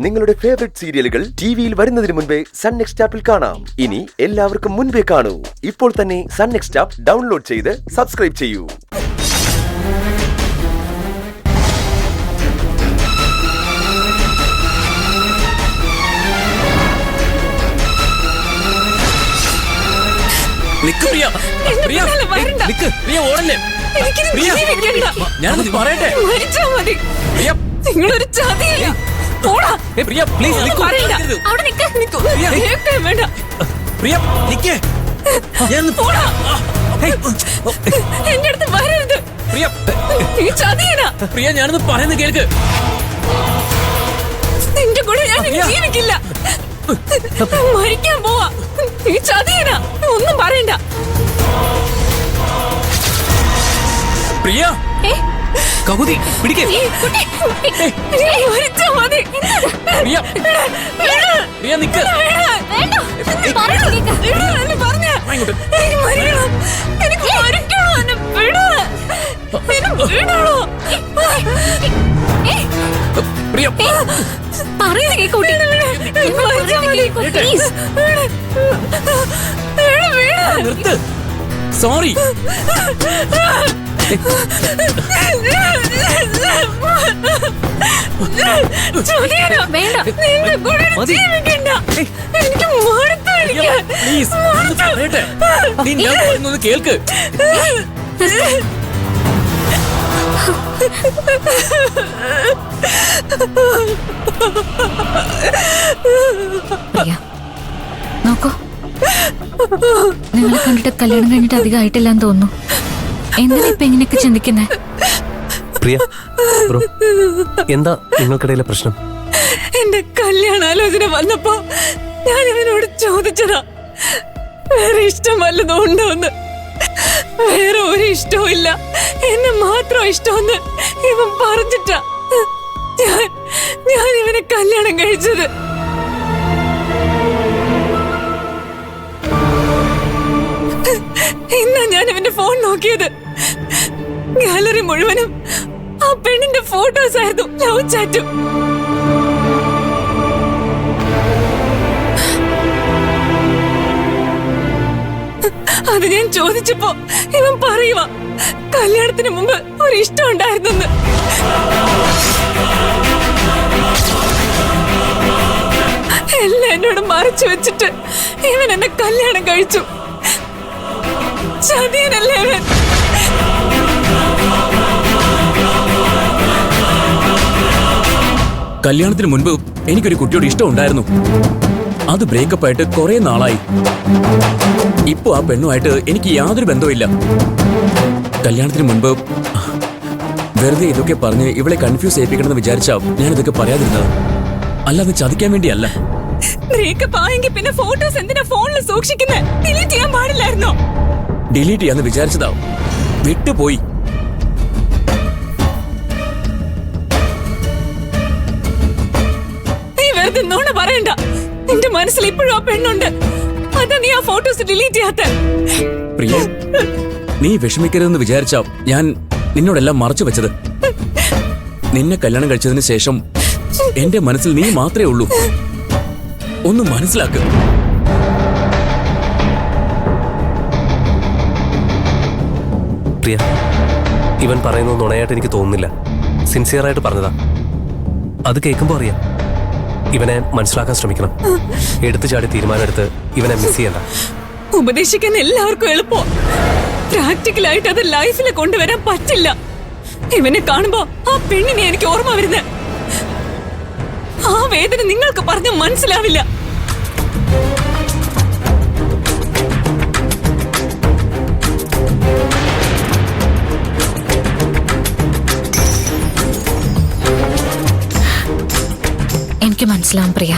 നിങ്ങളുടെ ഫേവറേറ്റ് സീരിയലുകൾ ടിവിയിൽ വരുന്നതിന് മുൻപേ സൺ നെക്സ്റ്റ് ആപ്പിൽ കാണാം. ഇനി എല്ലാവർക്കും മുൻപേ കാണൂ. ഇപ്പോൾ തന്നെ സൺ നെക്സ്റ്റ് ആപ്പ് ഡൗൺലോഡ് ചെയ്ത് സബ്സ്ക്രൈബ് ചെയ്യൂ. ഞാനത് പറയട്ടെ. നിങ്ങളൊരു ചതിയല്ല. എന്റെ അടുത്ത് വരരുത്. പ്രിയ, ഞാനത് പറയുന്നത് കേൾക്ക്. നിന്റെ കൂടെ ഞാൻ ജീവിക്കില്ല. മരിക്കാൻ പോവാ. നീ ചതിയനാ. ഒന്നും പറയണ്ട. പ്രിയ, കകുതി പിടിക്കേ. മരിച്ചാ മതി. പ്രിയ, നിക്ക്. നിർത്ത്. സോറി. കേൾക്ക്. നോക്കോ, നിങ്ങളെ കണ്ടിട്ട് കല്യാണം കഴിഞ്ഞിട്ട് അധികം ആയിട്ടില്ലാന്ന് തോന്നുന്നു. എന്തിനാ ഇപ്പൊ ഇങ്ങനെയൊക്കെ ചിന്തിക്കുന്നേ? പ്രിയ ബ്രോ, എന്താ നിങ്ങൾക്കിടയിലെ പ്രശ്നം? എന്റെ കല്യാണാലോചന വന്നപ്പോ ഞാൻ ഇവനോട് ചോദിച്ചതാ, വേറെ ഇഷ്ടം വല്ലതും ഉണ്ടോന്ന്. വേറെ ഒരു ഇഷ്ടവും ഇല്ല, എന്നെ മാത്രം ഇഷ്ടമെന്ന് ഇവൻ പറഞ്ഞിട്ടാ ഞാൻ ഇവനെ കല്യാണം കഴിച്ചത്. ഇന്നാ ഞാൻ ഇവന്റെ ഫോൺ നോക്കിയത്. ഗാലറി മുഴുവനും ആ പെണ്ണിന്റെ ഫോട്ടോസ് ആയിരുന്നു, ലവ് ചാറ്റും. അത് ഞാൻ ചോദിച്ചപ്പോ ഇവൻ പറയുവാ കല്യാണത്തിന് മുമ്പ് ഒരു ഇഷ്ടം ഉണ്ടായിരുന്നെന്ന്. എല്ലാം എന്നോട് മറച്ചു വെച്ചിട്ട് ഇവൻ എന്നെ കല്യാണം കഴിച്ചു. ചതിയനല്ലേ ഇവൻ. കല്യാണത്തിന് മുൻപ് എനിക്കൊരു കുട്ടിയോട് ഇഷ്ടം ഉണ്ടായിരുന്നു. അത് ബ്രേക്കപ്പ് ആയിട്ട് കുറെ നാളായി. ഇപ്പൊ ആ പെണ്ണുമായിട്ട് എനിക്ക് യാതൊരു ബന്ധവുമില്ല. കല്യാണത്തിന് മുൻപ് വെറുതെ ഇതൊക്കെ പറഞ്ഞ് ഇവളെ കൺഫ്യൂസ് ചെയ്യിപ്പിക്കണമെന്ന് വിചാരിച്ചാ ഞാൻ ഇതൊക്കെ പറയാതിരുന്നത്. അല്ലാതെ ചതിക്കാൻ വേണ്ടിയല്ല. ബ്രേക്കപ്പ് ആയെങ്കിൽ പിന്നെ ഫോട്ടോസ് എന്തിനാ ഫോണിൽ സൂക്ഷിക്കുന്നേ? ഡിലീറ്റ് ചെയ്യാൻ പാടില്ലായിരുന്നോ? ഡിലീറ്റ് ചെയ്യാന്ന് വിചാരിച്ചതാ, വിട്ടുപോയി. നീ വെറുതെ നോണ പറയണ്ട. നിന്റെ മനസ്സിൽ ഇപ്പോഴും ആ പെണ്ണുണ്ട്. അതാ നീ ആ ഫോട്ടോസ് ഡിലീറ്റ് ചെയ്യാത്ത. പ്രിയ, നീ വിഷമിക്കരുതെന്ന് വിചാരിച്ചാ ഞാൻ നിന്നോടെല്ലാം മറച്ചു വെച്ചത്. നിന്നെ കല്യാണം കഴിച്ചതിന് ശേഷം എന്റെ മനസ്സിൽ നീ മാത്രമേ ഉള്ളൂ. ഒന്ന് മനസ്സിലാക്ക്. പ്രിയ, ഇവൻ പറയുന്നത് നുണയായിട്ട് എനിക്ക് തോന്നുന്നില്ല. സിൻസിയറായിട്ട് പറഞ്ഞതാ. അത് കേൾക്കുമ്പോൾ അറിയാം. ഇവനെ മനസ്സിലാക്കാൻ ശ്രമിക്കണം. എടുത്തു ചാടി തീരുമാനമെടുത്ത് ഇവനെ മിസ് ചെയ്യണ്ട. ഉപദേശിക്കാൻ എല്ലാവർക്കും എളുപ്പം. പ്രാക്ടിക്കലായിട്ട് അത് ലൈഫിൽ കൊണ്ടുവരാൻ പറ്റില്ല. ഇവനെ കാണുമ്പോ ആ പെണ്ണിനെ എനിക്ക് ഓർമ്മ വരുന്നത്. ആ വേദന നിങ്ങൾക്ക് പറഞ്ഞ മനസ്സിലാവില്ല. എനിക്ക് മനസ്സിലാവും പ്രിയ.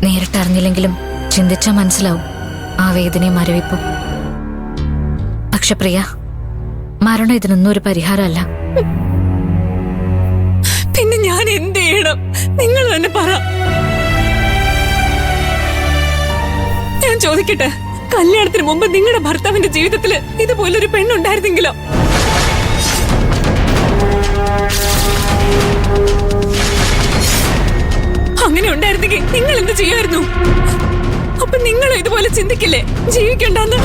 നേരിട്ടറിഞ്ഞില്ലെങ്കിലും ചിന്തിച്ചാ മനസ്സിലാവും ആ വേദനയും മരവിപ്പും. പക്ഷെ പ്രിയ, മരണം ഇതിനൊന്നും ഒരു പരിഹാരമല്ല. പിന്നെ ഞാൻ എന്ത് ചെയ്യണം? നിങ്ങൾ തന്നെ പറ. ഞാൻ ചോദിക്കട്ടെ, കല്യാണത്തിന് മുമ്പ് നിങ്ങളുടെ ഭർത്താവിന്റെ ജീവിതത്തിൽ ഇതുപോലൊരു പെണ്ണുണ്ടായിരുന്നെങ്കിലോ? അങ്ങനെ ഉണ്ടായിരുന്നെങ്കിൽ നിങ്ങൾ എന്ത് ചെയ്യുമായിരുന്നു? അപ്പൊ നിങ്ങളും ഇതുപോലെ ചിന്തിക്കില്ലേ ജീവിക്കണ്ടെന്ന്?